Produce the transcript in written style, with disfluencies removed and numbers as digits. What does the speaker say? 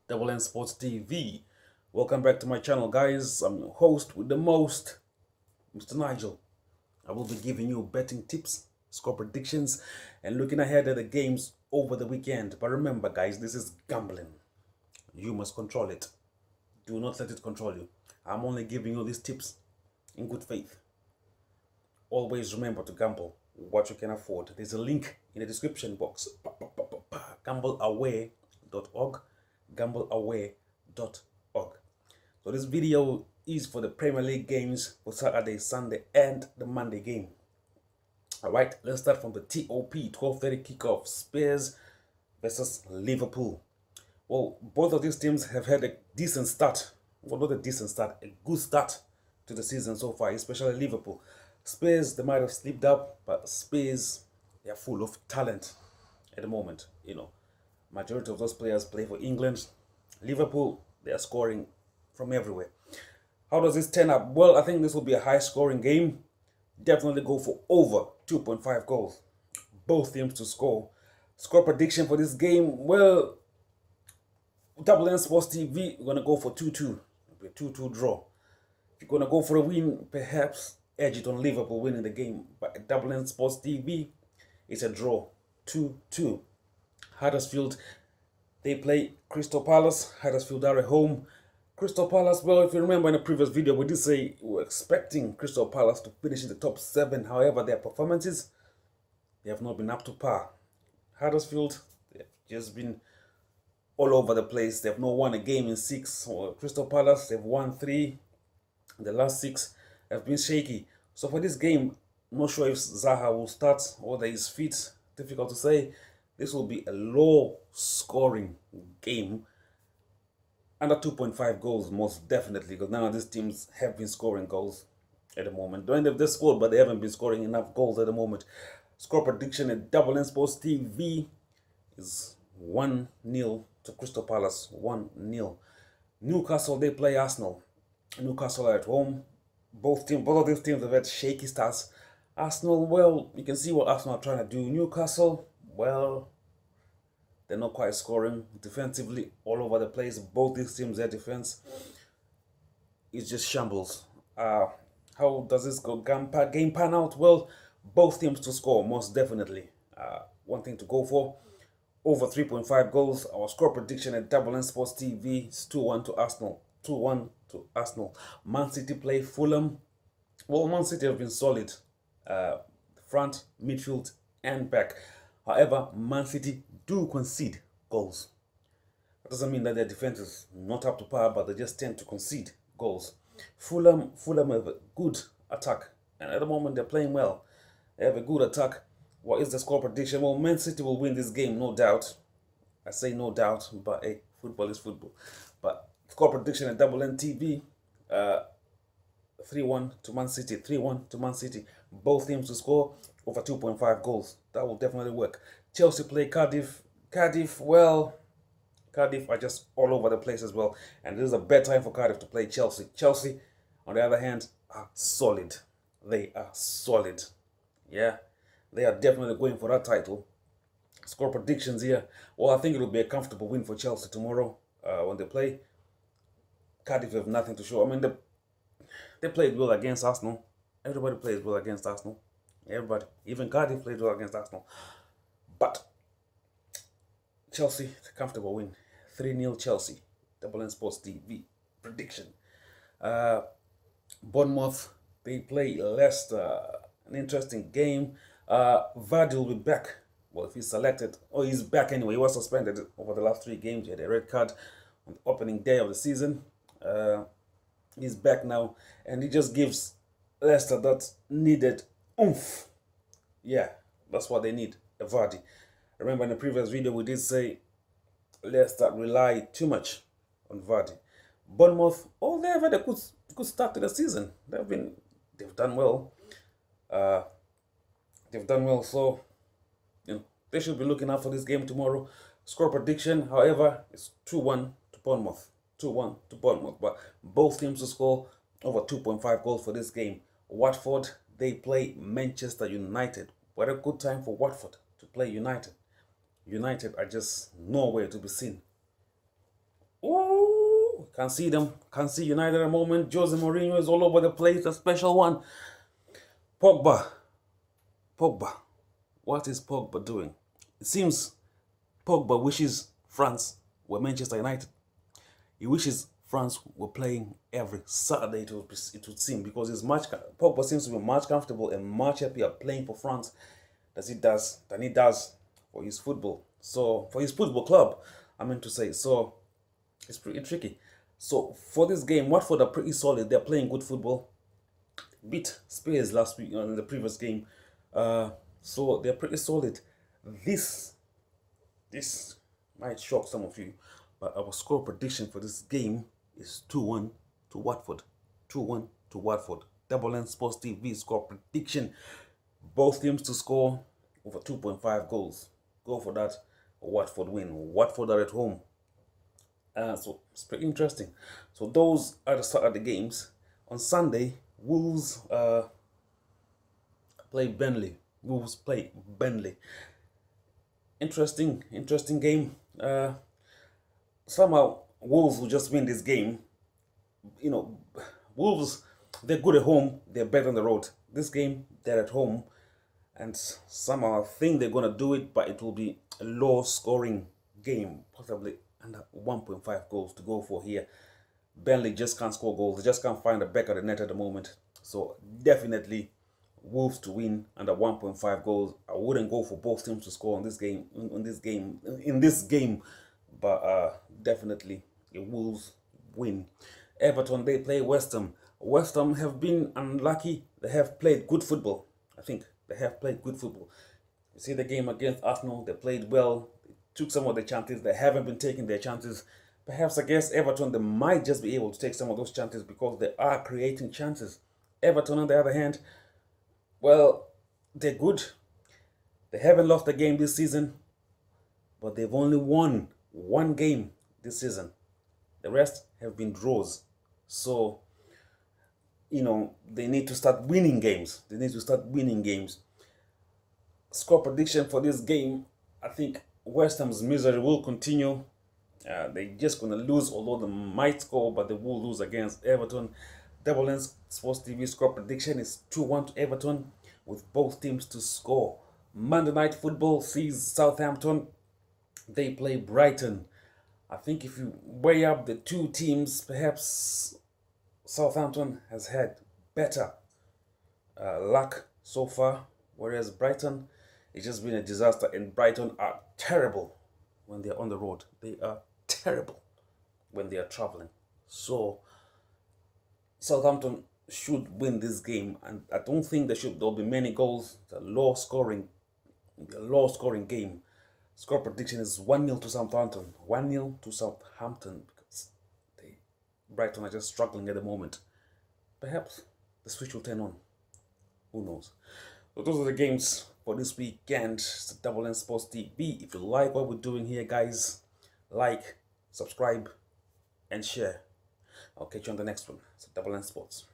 Double N Sports TV. Welcome back to my channel, guys. I'm your host with the most, Mr. Nigel. I will be giving you betting tips, score predictions, and looking ahead at the games over the weekend. But remember, guys, this is gambling. You must control it. Do not let it control you. I'm only giving you these tips in good faith. Always remember to gamble what you can afford. There's a link in the description box. Gambleaware.org. Gambleaware.org. So this video is for the Premier League games for Saturday, Sunday, and the Monday game. Alright, let's start from the TOP 12:30 kickoff. Spurs versus Liverpool. Well, both of these teams have had a decent start. Well, not a decent start, a good start to the season so far, especially Liverpool. Spurs, they might have slipped up, but Spurs, they are full of talent at the moment. Majority of those players play for England. Liverpool, they are scoring from everywhere. How does this turn up? Well, I think this will be a high-scoring game. Definitely go for over 2.5 goals. Both teams to score. Score prediction for this game, well, Double N Sports TV, we're going to go for 2-2. It'll be a 2-2 draw. If you're going to go for a win, perhaps edge it on Liverpool winning the game. But at Double N Sports TV, it's a draw. 2-2. Huddersfield, they play Crystal Palace. Huddersfield are at home. Crystal Palace, well, if you remember in a previous video, we did say we were expecting Crystal Palace to finish in the top 7. However, their performances, they have not been up to par. Huddersfield, they've just been all over the place. They've not won a game in 6. Or Crystal Palace, they've won 3. The last 6 have been shaky. So for this game, I'm not sure if Zaha will start or whether he's fit. Difficult to say. This will be a low-scoring game. Under 2.5 goals, most definitely, because none of these teams have been scoring goals at the moment. They've scored, but they haven't been scoring enough goals at the moment. Score prediction at Double N Sports TV is 1-0 to Crystal Palace. 1-0. Newcastle, they play Arsenal. Newcastle are at home. Both of these teams have had shaky starts. Arsenal, well, you can see what Arsenal are trying to do. Newcastle, well, they're not quite scoring. Defensively, all over the place. Both these teams, their defense is just shambles. How does this game pan out? Well, both teams to score, most definitely. One thing to go for, over 3.5 goals. Our score prediction at Double N Sports TV is 2-1 to Arsenal. 2-1 to Arsenal. Man City play Fulham. Well, Man City have been solid. Front, midfield, and back. However, Man City do concede goals. That doesn't mean that their defense is not up to par, but they just tend to concede goals. Fulham have a good attack, and at the moment they're playing well. They have a good attack. What is the score prediction? Well, Man City will win this game, no doubt. I say no doubt, but hey, football is football. But score prediction at Double N TV, 3-1 to Man City. 3-1 to Man City. Both teams to score over 2.5 goals. That will definitely work. Chelsea play Cardiff. Cardiff, well, Cardiff are just all over the place as well. And this is a bad time for Cardiff to play Chelsea. Chelsea, on the other hand, are solid. They are solid. Yeah, they are definitely going for that title. Score predictions here. Well, I think it will be a comfortable win for Chelsea tomorrow when they play. Cardiff have nothing to show. I mean, they played well against Arsenal. Everybody plays well against Arsenal. Everybody. Even Cardiff played well against Arsenal. But Chelsea, comfortable win. 3-0 Chelsea. Double N Sports TV prediction. Bournemouth, they play Leicester. An interesting game. Vardy will be back. Well, if he's selected, he's back anyway. He was suspended over the last 3 games. He had a red card on the opening day of the season. He's back now, and he just gives Leicester that needed oomph. Yeah, that's what they need, a Vardy. Remember in the previous video we did say Leicester rely too much on Vardy. Bournemouth, they have had a good start to the season. They've done well. So they should be looking out for this game tomorrow. Score prediction, however, is 2-1 to Bournemouth. 2-1 to Bournemouth. But both teams to score over 2.5 goals for this game. Watford, they play Manchester United. What a good time for Watford to play United. United are just nowhere to be seen. Can't see them. Can't see United at the moment. Jose Mourinho is all over the place. A special one. Pogba. Pogba. What is Pogba doing? It seems Pogba wishes France were Manchester United. He wishes France were playing every Saturday, it would seem, because Pogba seems to be much comfortable and much happier playing for France than he does for his football. So for his football club, I meant to say. So it's pretty tricky. So for this game, Watford are pretty solid. They're playing good football. Beat Spurs last week in the previous game. So they're pretty solid. This might shock some of you, but our score prediction for this game is 2-1 to Watford. 2-1 to Watford. Double N Sports TV score prediction. Both teams to score over 2.5 goals. Go for that. Watford win. Watford are at home. So it's pretty interesting. So those are the start of the games. On Sunday, Wolves play Burnley. Wolves play Burnley. Interesting game. Somehow Wolves will just win this game. You know, Wolves, they're good at home. They're better on the road. This game, they're at home. And somehow I think they're going to do it, but it will be a low-scoring game, possibly under 1.5 goals to go for here. Burnley just can't score goals. They just can't find the back of the net at the moment. So definitely Wolves to win under 1.5 goals. I wouldn't go for both teams to score in this game, but definitely a Wolves win. Everton, they play West Ham. West Ham have been unlucky. They have played good football. I think they have played good football. You see the game against Arsenal, they played well. They took some of the chances. They haven't been taking their chances. Perhaps against Everton, they might just be able to take some of those chances because they are creating chances. Everton, on the other hand, well, they're good. They haven't lost a game this season, but they've only won one game this season. The rest have been draws. So, you know, they need to start winning games. Score prediction for this game, I think West Ham's misery will continue. They're just going to lose, although they might score, but they will lose against Everton. Double N Sports TV score prediction is 2-1 to Everton, with both teams to score. Monday Night Football sees Southampton. They play Brighton. I think if you weigh up the two teams, perhaps Southampton has had better luck so far, whereas Brighton, it's just been a disaster, and Brighton are terrible when they're on the road. They are terrible when they are traveling. So Southampton should win this game, and I don't think there'll be many goals. It's a low scoring game. Score prediction is 1-0 to Southampton. 1-0 to Southampton, because Brighton are just struggling at the moment. Perhaps the switch will turn on. Who knows? So those are the games for this weekend. It's the Double N Sports TV. If you like what we're doing here, guys, like, subscribe, and share. I'll catch you on the next one. It's Double N Sports.